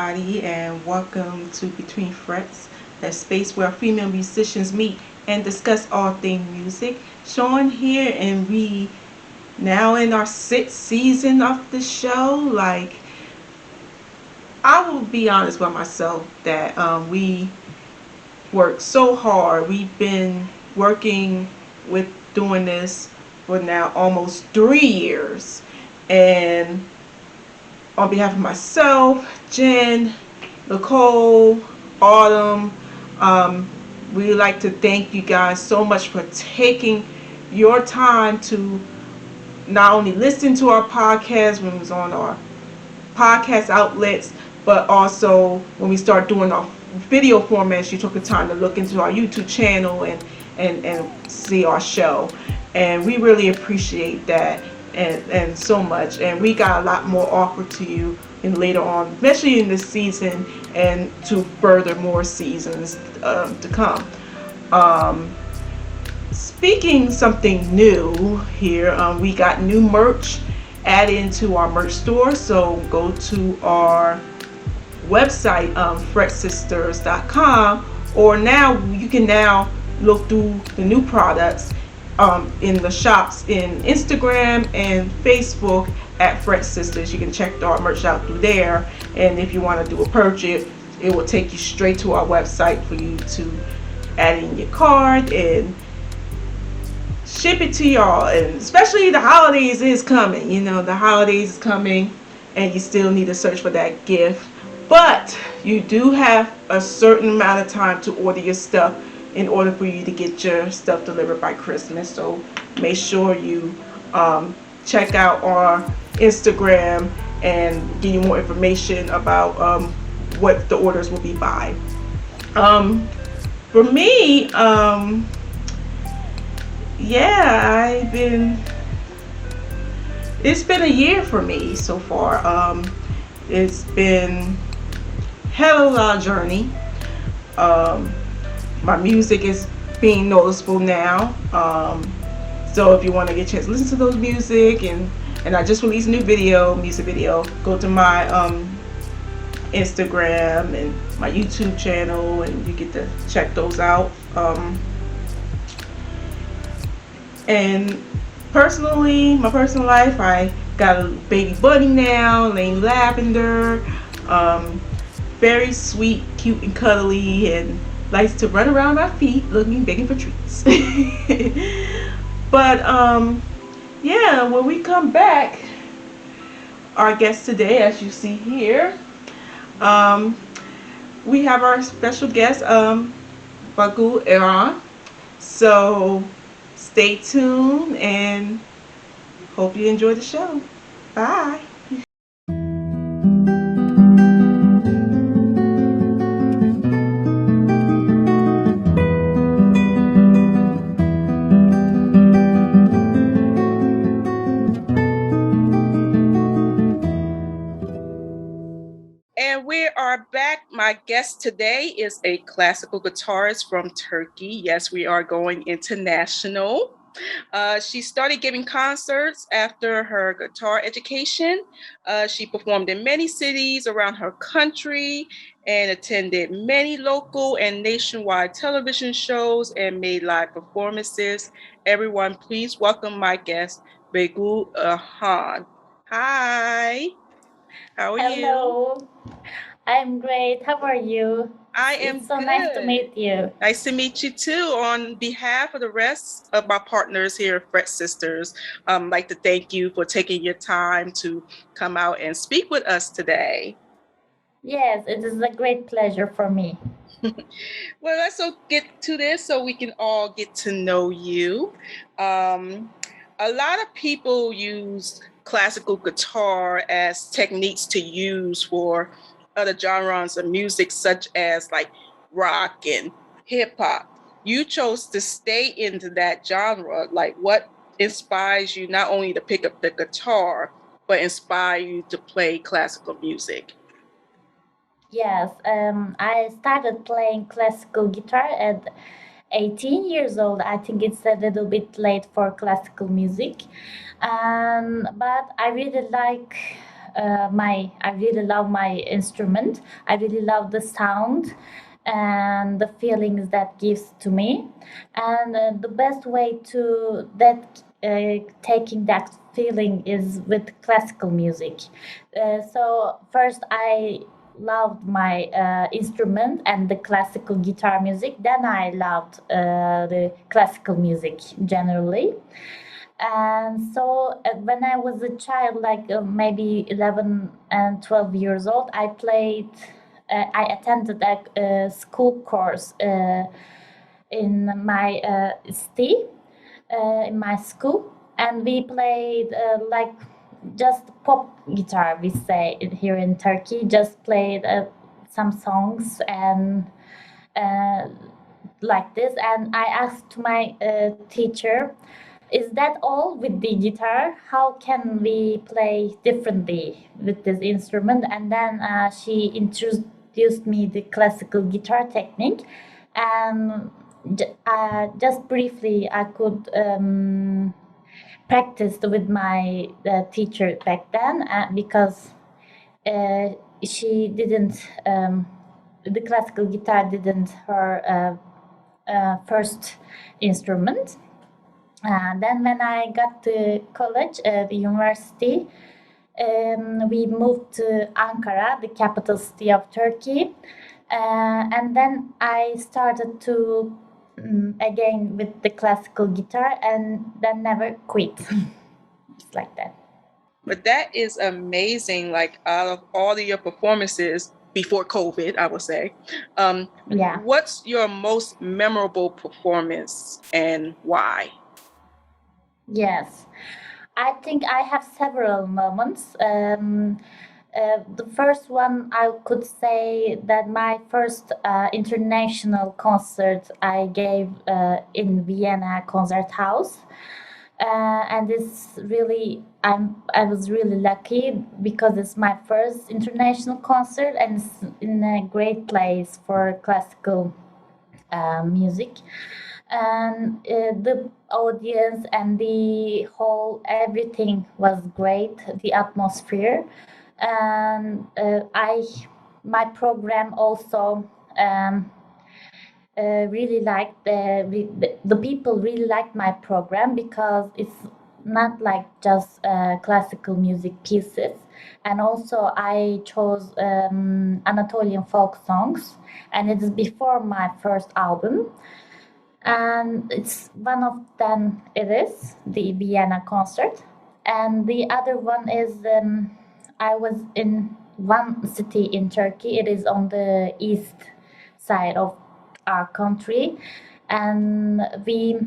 everybody, and welcome to Between Frets, that space where female musicians meet and discuss all things music. Sean here, and we now in our sixth season of the show. I will be honest with myself that we worked so hard. We've been working with doing this for now almost 3 years, and on behalf of myself, Jen, Nicole, Autumn, um, we would like to thank you guys so much for taking your time to not only listen to our podcast when it was on our podcast outlets, but also when we start doing our video formats, you took the time to look into our YouTube channel and see our show. And we really appreciate that and so much. And we got a lot more offered to you in later on, especially in this season and to further more seasons to come. Um, Speaking something new here, we got new merch added into our merch store. So go to our website, fretsisters.com, or now you can now look through the new products in the shops in Instagram and Facebook at Fret Sisters. You can check our merch out through there, and if you want to do a purchase, it will take you straight to our website for you to add in your card and ship it to y'all. And especially the holidays is coming, the holidays is coming, and you still need to search for that gift, but you do have a certain amount of time to order your stuff in order for you to get your stuff delivered by Christmas. So make sure you check out our Instagram and give you more information about what the orders will be by. For me, it's been a year for me so far. It's been hell of a lot of journey. My music is being noticeable now. So if you want to get a chance to listen to those music, and I just released a new music video, go to my Instagram and my YouTube channel, and you get to check those out. And personally, my personal life, I got a baby bunny now named Lavender. Very sweet, cute, and cuddly, and likes to run around my feet looking, begging for treats. But when we come back, our guest today, as you see here, we have our special guest, Begul Erhan. So stay tuned and hope you enjoy the show. Bye. And we are back. My guest today is a classical guitarist from Turkey. Yes, we are going international. She started giving concerts after her guitar education. She performed in many cities around her country and attended many local and nationwide television shows and made live performances. Everyone, please welcome my guest, Begul Erhan. Hi, how are you? Hello, I'm great. How are you? I am It's so good. nice to meet you. Nice to meet you too. On behalf of the rest of my partners here at Fret Sisters, I'd like to thank you for taking your time to come out and speak with us today. Yes, it is a great pleasure for me. Well, let's get to this so we can all get to know you. A lot of people use classical guitar as techniques to use for other genres of music, such as like rock and hip hop. You chose to stay into that genre. Like, what inspires you not only to pick up the guitar, but inspire you to play classical music? Yes, I started playing classical guitar at 18 years old. I think it's a little bit late for classical music. But I really like I really love my instrument. I really love the sound and the feelings that gives to me. And the best way to that taking that feeling is with classical music. So first I loved my instrument and the classical guitar music. Then I loved the classical music generally. And so when I was a child, like maybe 11 and 12 years old, I attended a school course in my city, in my school, and we played like just pop guitar, we say it here in Turkey, just played some songs and uh, like this. And I asked my teacher, is that all with the guitar? How can we play differently with this instrument? And then she introduced me the classical guitar technique, and just briefly I could practice with my teacher back then, because uh, she didn't the classical guitar didn't her first instrument. Then when I got to college, the university, we moved to Ankara, the capital city of Turkey. And then I started to again with the classical guitar, and then never quit. It's like that. But that is amazing. Like out of all of your performances before COVID, I would say, Yeah. what's your most memorable performance and why? Yes. I think I have several moments. The first one, I could say that my first international concert I gave in Vienna Concert House. And this really, I was really lucky because it's my first international concert, and it's in a great place for classical music. And the audience and the whole everything was great, the atmosphere. And I my program also really liked the people really liked my program, because it's not like just classical music pieces. And also I chose Anatolian folk songs, and it is before my first album. And it's one of them, it is the Vienna concert. And the other one is I was in one city in Turkey. It is on the east side of our country, and we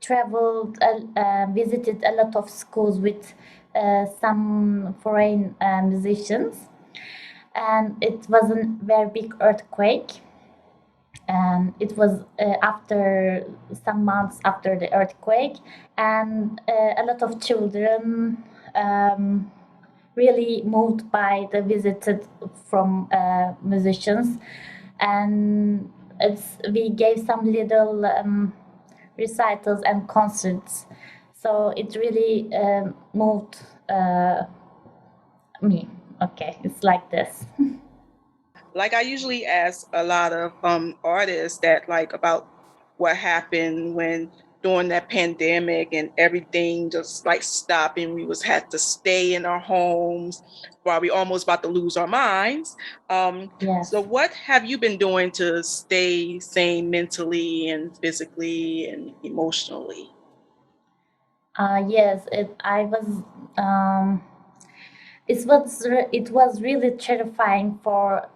traveled, visited a lot of schools with some foreign musicians. And it was a very big earthquake, and it was after some months after the earthquake. And a lot of children really moved by the visited from musicians. And we gave some little recitals and concerts, so it really moved me. Okay, it's like this. Like I usually ask a lot of artists that like about what happened when during that pandemic and everything just like stopped and we was had to stay in our homes while we almost about to lose our minds. So Yes. what have you been doing to stay sane mentally and physically and emotionally? Yes, I was. Um, it was really terrifying for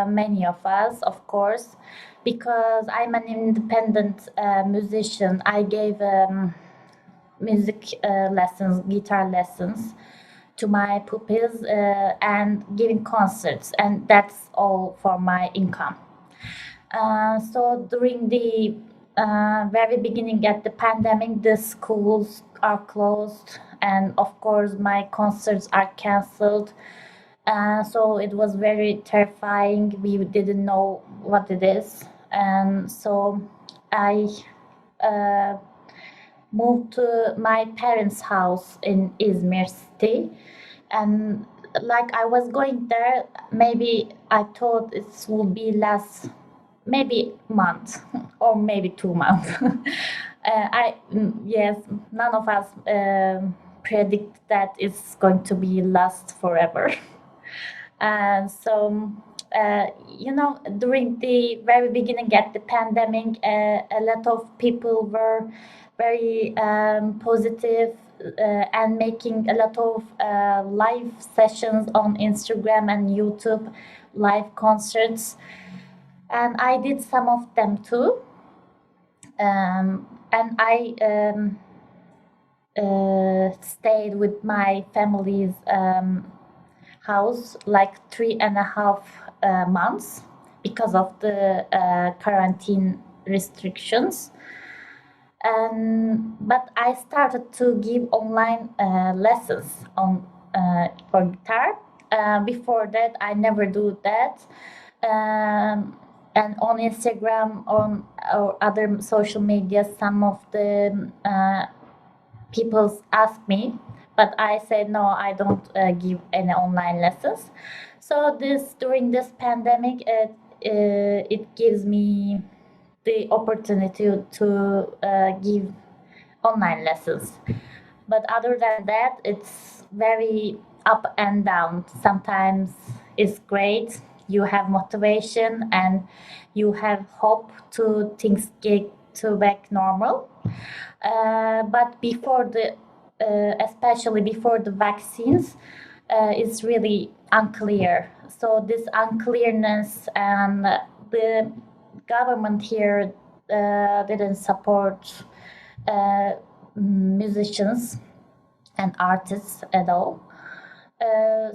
many of us, of course, because I'm an independent musician. I gave music lessons, guitar lessons to my pupils, and giving concerts, and that's all for my income. So during the very beginning at the pandemic, the schools are closed, and of course my concerts are cancelled. So it was very terrifying. We didn't know what it is, and so I uh, moved to my parents' house in Izmir city. And like I was going there, maybe I thought it would be last maybe month or maybe 2 months. Yes, none of us predict that it's going to be last forever. And so, during the very beginning at the pandemic, a lot of people were very positive and making a lot of live sessions on Instagram and YouTube, live concerts. And I did some of them too. And I stayed with my family's house like 3.5 months because of the quarantine restrictions. But I started to give online lessons on for guitar. Before that, I never do that. And on Instagram, on or other social media, some of the people ask me, but I said no, I don't give any online lessons. So this during this pandemic, it gives me the opportunity to give online lessons. But other than that, it's very up and down. Sometimes it's great, you have motivation and you have hope to things get to back normal. But before especially before the vaccines, it's really unclear. So this unclearness and the government here didn't support musicians and artists at all.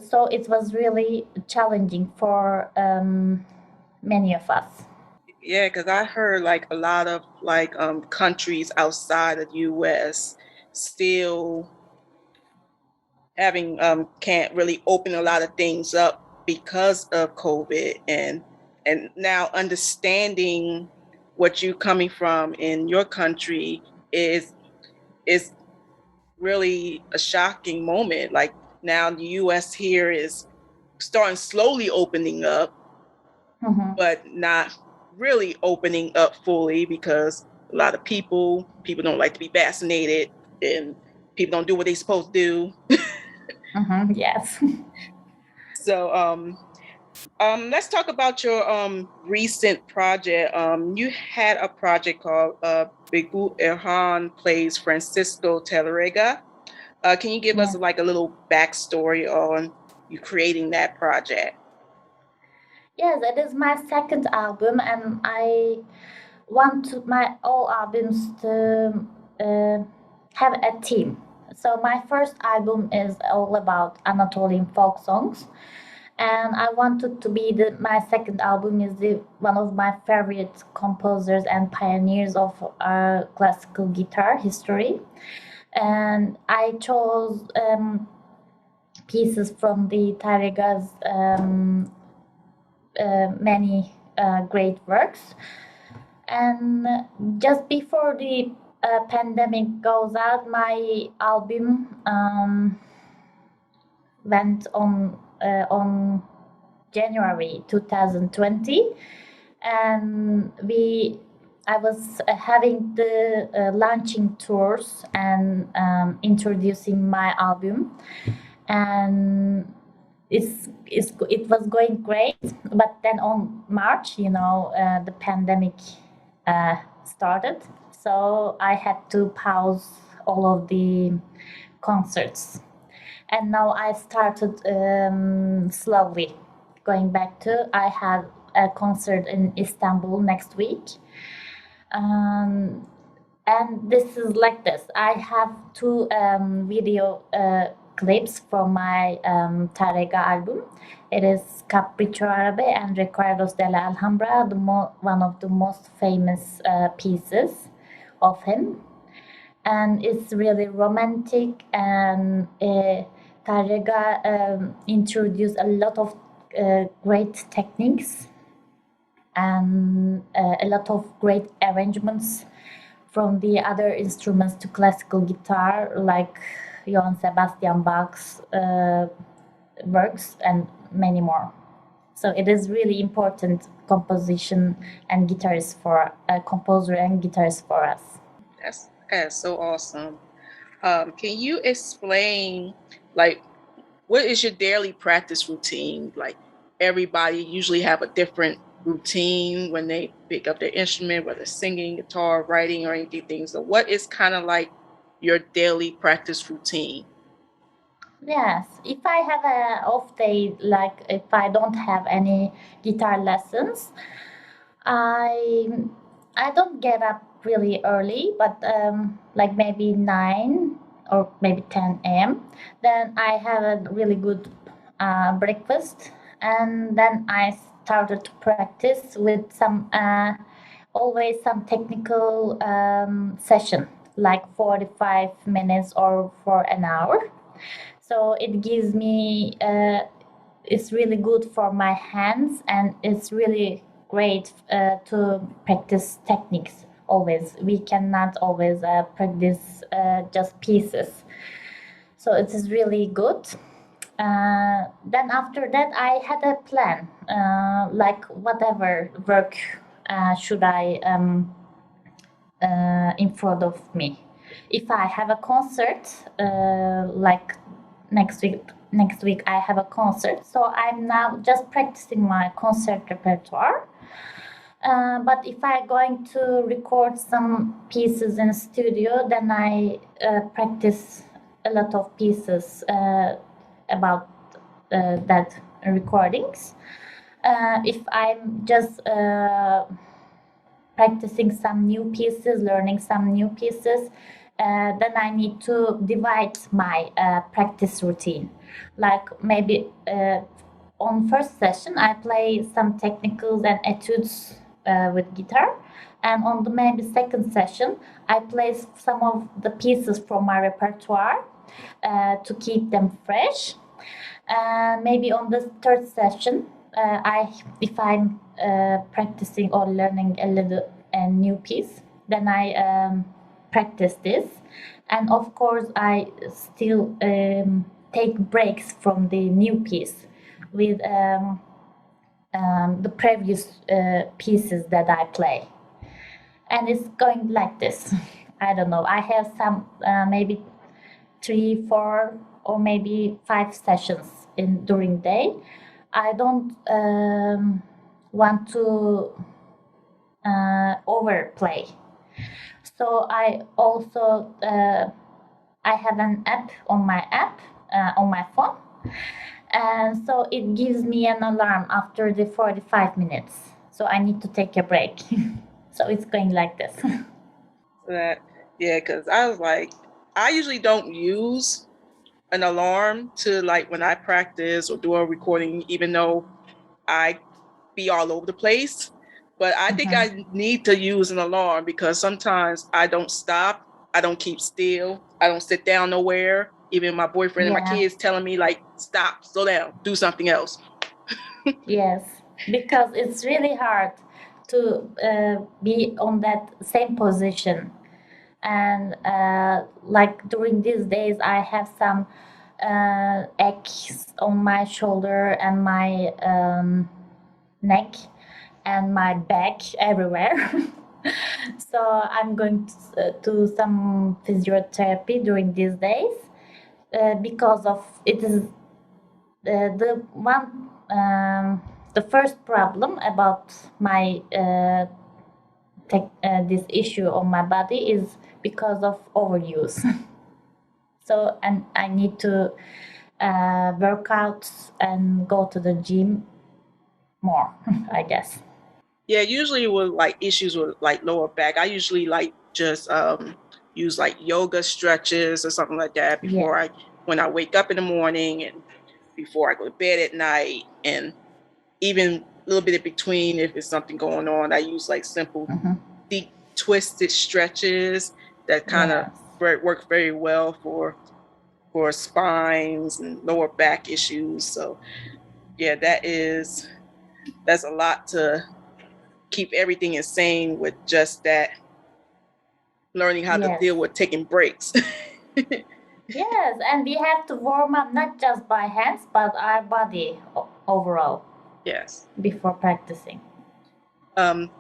So it was really challenging for many of us. Yeah, because I heard like a lot of like countries outside of the U.S. still having can't really open a lot of things up because of COVID, and now understanding what you coming from in your country is really a shocking moment. Like now the U.S. here is starting slowly opening up, but not really opening up fully because a lot of people don't like to be vaccinated and people don't do what they're supposed to do. Yes. So let's talk about your recent project. You had a project called Begul Erhan Plays Francisco Telerega. Can you give us Yeah. like a little backstory on you creating that project? Yes, it is my second album, and I want my all albums to have a theme. So my first album is all about Anatolian folk songs, and I wanted to be my second album is one of my favorite composers and pioneers of classical guitar history, and I chose pieces from the Tariga's many great works. And just before the pandemic goes out, my album went on January 2020, and I was having the launching tours and introducing my album, and it was going great. But then on March, the pandemic started, so I had to pause all of the concerts, and now I started slowly going back to. I have a concert in Istanbul next week, and this is like this. I have two video clips from my Tarega album. It is Capricho Árabe and Recuerdos de la Alhambra, one of the most famous pieces of him. And it's really romantic, and Tarega introduced a lot of great techniques and a lot of great arrangements from the other instruments to classical guitar, like Johann Sebastian Bach's works, and many more. So it is really important composition and guitarist for a composer and guitarist for us. That's so awesome. Can you explain, like, what is your daily practice routine? Like, everybody usually have a different routine when they pick up their instrument, whether singing, guitar, writing, or anything. So what is kind of like your daily practice routine? Yes, if I have a off day, like if I don't have any guitar lessons, I I don't get up really early, but like maybe 9 or maybe 10 a.m. Then I have a really good breakfast, and then I started to practice with some always some technical session, like 45 minutes or for an hour. So it gives me it's really good for my hands, and it's really great to practice techniques. Always we cannot always practice just pieces, so it is really good. Then after that I had a plan, like whatever work should I in front of me. If I have a concert, like next week I have a concert, so I'm now just practicing my concert repertoire. But if I'm going to record some pieces in studio, then I practice a lot of pieces about that recordings. If I'm just practicing some new pieces, learning some new pieces, then I need to divide my practice routine. Like maybe on first session, I play some technicals and etudes with guitar, and on the maybe second session, I play some of the pieces from my repertoire to keep them fresh. And maybe on the third session, if I'm practicing or learning a new piece, then I practice this, and of course I still take breaks from the new piece with the previous pieces that I play, and it's going like this. I don't know. I have some maybe 3, 4, or maybe 5 sessions in during day. I don't want to overplay. So I also I have an app on my phone, and so it gives me an alarm after the 45 minutes. So I need to take a break. So it's going like this. That yeah, because I was like, I usually don't use an alarm to, like, when I practice or do a recording, even though I be all over the place. But I think I need to use an alarm because sometimes I don't stop, I don't keep still, I don't sit down nowhere. Even my boyfriend and my Yeah. kids telling me, like, stop, slow down, do something else. Yes, because it's really hard to be on that same position. And like during these days, I have some aches on my shoulder and my neck and my back everywhere. So I'm going to some physiotherapy during these days because of it is the one the first problem about my this issue on my body is because of overuse. So, and I need to work out and go to the gym more, I guess. Yeah, usually with like issues with like lower back, I usually like just use like yoga stretches or something like that before Yeah. I when I wake up in the morning and before I go to bed at night, and even a little bit in between if there's something going on. I use like simple deep twisted stretches that kind of Yes. work very well for spines and lower back issues. So yeah, that's a lot to keep everything insane with just that, learning how to deal Yes. with taking breaks. Yes, and we have to warm up not just by hands but our body overall Yes. before practicing.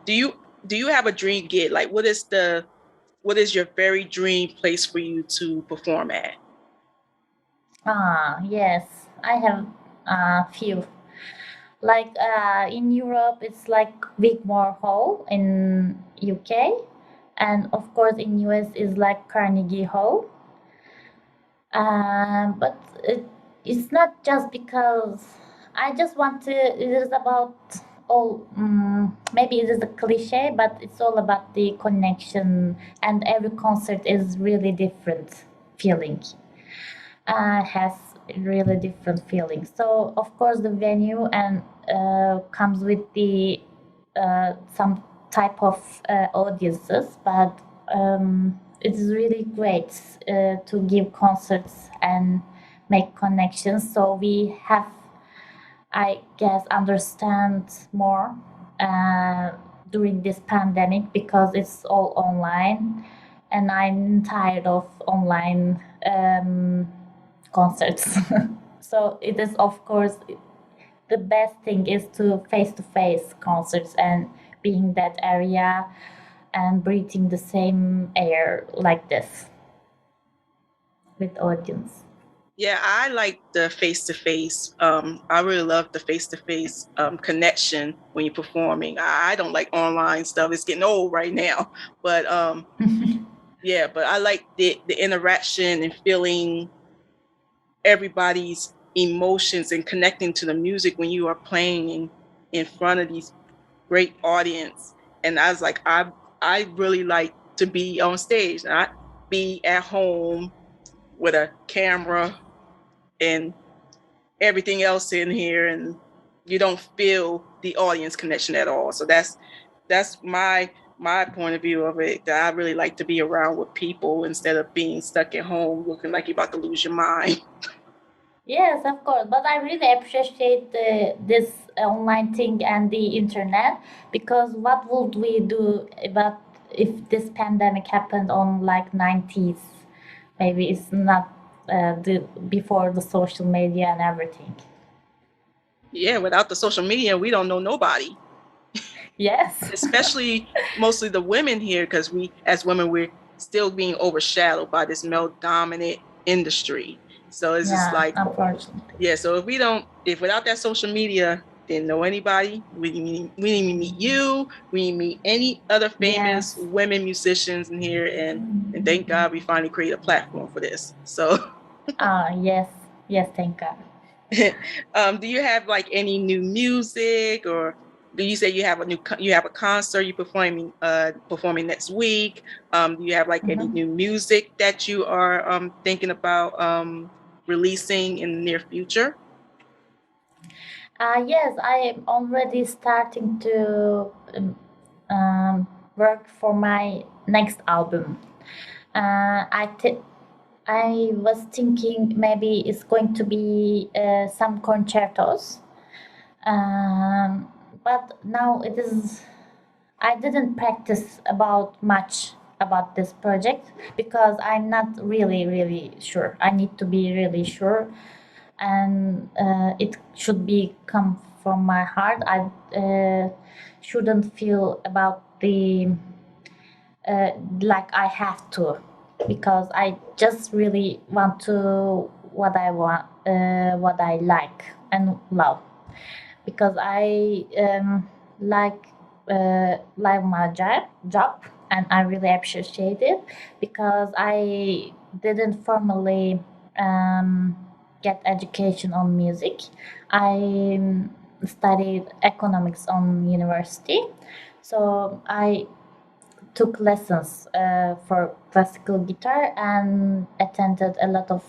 Do you have a dream gig? Like, what is your very dream place for you to perform at? Ah, yes, I have a few. Like in Europe, it's like Wigmore Hall in UK, and of course in US is like Carnegie Hall. But it's not just because I just want to. It is about all. Maybe it is a cliche, but it's all about the connection, and every concert is really different feeling. Has really different feelings. So of course the venue and comes with the some type of audiences, but it is really great to give concerts and make connections. So we have, I guess, understand more uh, during this pandemic because it's all online, and I'm tired of online concerts. So it is, of course, the best thing is to face concerts and being that area and breathing the same air like this with audience. Yeah, I like the face to face. I really love the face to face connection when you're performing. I don't like online stuff. It's getting old right now, but yeah, but I like the interaction and feeling everybody's emotions and connecting to the music when you are playing in front of these great audience. And I was like, I really like to be on stage, not be at home with a camera and everything else in here, and you don't feel the audience connection at all. So that's my point of view of it. That I really like to be around with people instead of being stuck at home looking like you're about to lose your mind. Yes, of course. But I really appreciate this online thing and the internet, because what would we do about if this pandemic happened on like 90s? Maybe it's not the before the social media and everything. Yeah, without the social media, we don't know nobody, Yes. especially mostly the women here, because we as women we're still being overshadowed by this male dominant industry. So it's just Yeah, like, unfortunately. yeah, so if without that social media, didn't know anybody, we didn't even meet you, we didn't meet any other famous Yes. women musicians in here, and thank God we finally created a platform for this. So, Yes. Yes, thank God. do you have like any new music, or do you say you have you have a concert you performing next week? Do you have like any Mhm. new music that you are thinking about releasing in the near future? Yes, I am already starting to work for my next album. I was thinking maybe it's going to be some concertos, but now it is. I didn't practice about much about this project because I'm not really sure. I need to be really sure, and it should be come from my heart. I shouldn't feel about the like I have to, because I just really want to what I like and love, because I like my job, and I really appreciate it because I didn't formally um, get education on music. I studied economics on university, so I took lessons for classical guitar and attended a lot of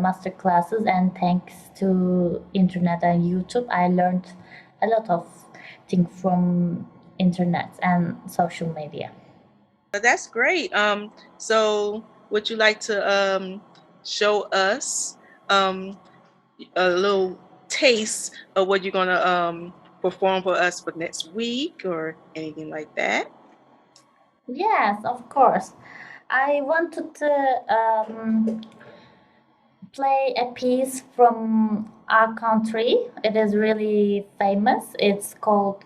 master classes, and thanks to internet and YouTube I learned a lot of things from internet and social media. That's great. So would you like to show us um, a little taste of what you're gonna perform for us for next week or anything like that? Yes, of course. I wanted to play a piece from our country. It is really famous. It's called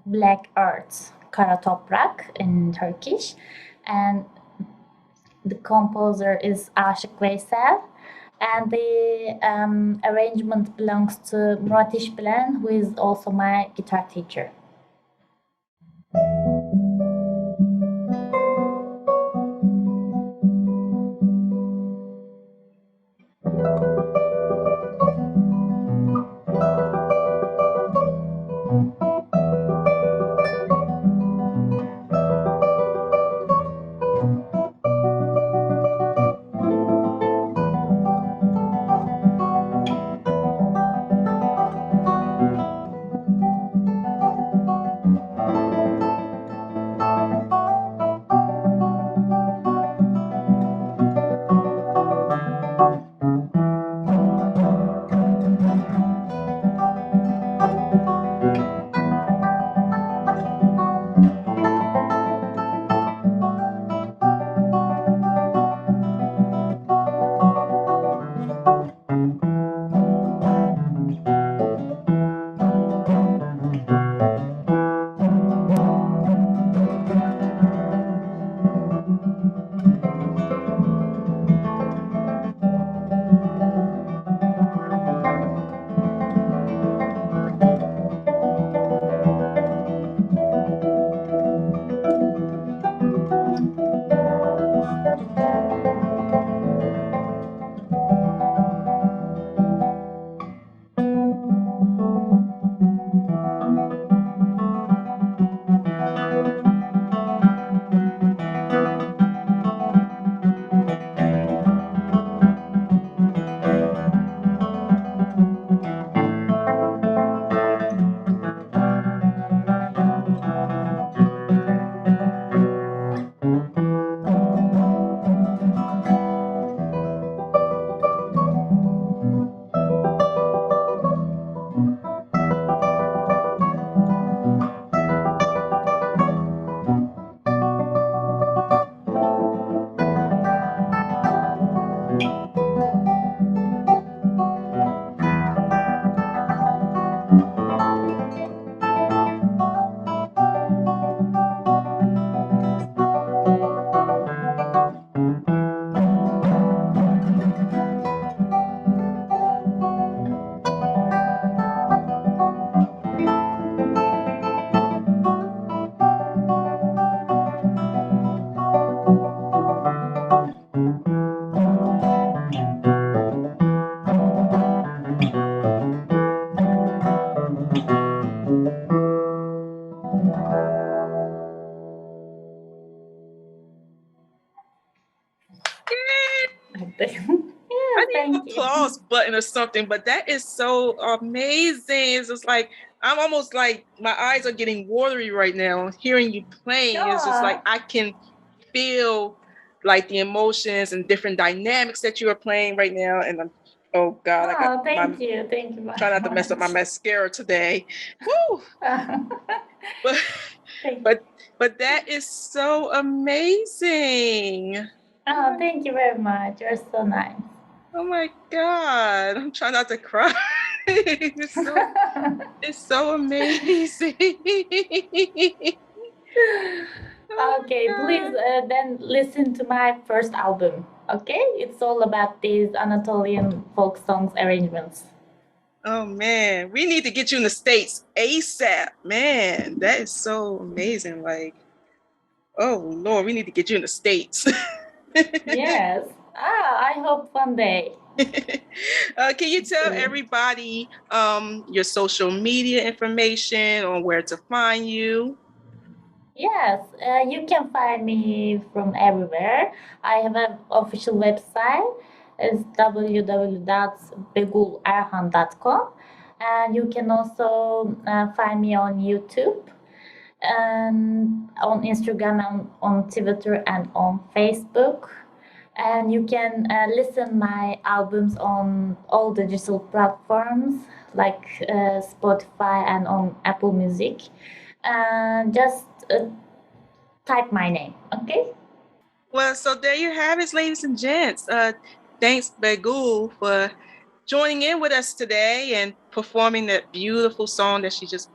Black Earth, Kara Toprak in Turkish. And the composer is Aşık Veysel. And the arrangement belongs to Murat İşbilen, who is also my guitar teacher. I Yes, need an thank you. applause button or something, but that is so amazing. It's just like I'm almost like my eyes are getting watery right now. Hearing you playing is just like Sure. I can feel like the emotions and different dynamics that you are playing right now. And I'm, oh God, I got Oh, my thank you. Thank you try very not to mess up my much. mascara today. Woo! But Thank but but that is so amazing. Oh, thank you very much. You're so nice. Oh my God. I'm trying not to cry. It's so amazing. Oh my Okay, please God. then listen to my first album. Okay, it's all about these Anatolian folk songs arrangements. Oh man, we need to get you in the States ASAP. Man, that is so amazing. Like, oh Lord, we need to get you in the States. Yes. I hope one day. Can you tell everybody your social media information on where to find you? Yes, you can find me from everywhere. I have an official website. It's www.begulerhan.com. And you can also find me on YouTube and on Instagram and on Twitter and on Facebook. And you can listen my albums on all digital platforms like Spotify and on Apple Music. Just type my name, okay? Well, so there you have it, ladies and gents. thanks, Begul, for joining in with us today and performing that beautiful song that she just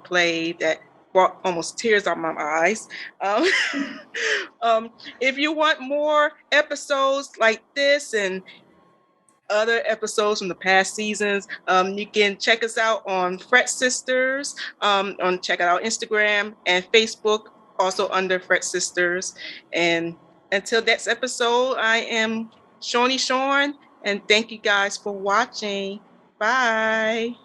played that brought almost tears out my eyes. Um, if you want more episodes like this and other episodes from the past seasons, you can check us out on Fret Sisters, on check out our Instagram and Facebook, also under Fret Sisters. And until next episode, I am Shorny Shorn, and thank you guys for watching. Bye.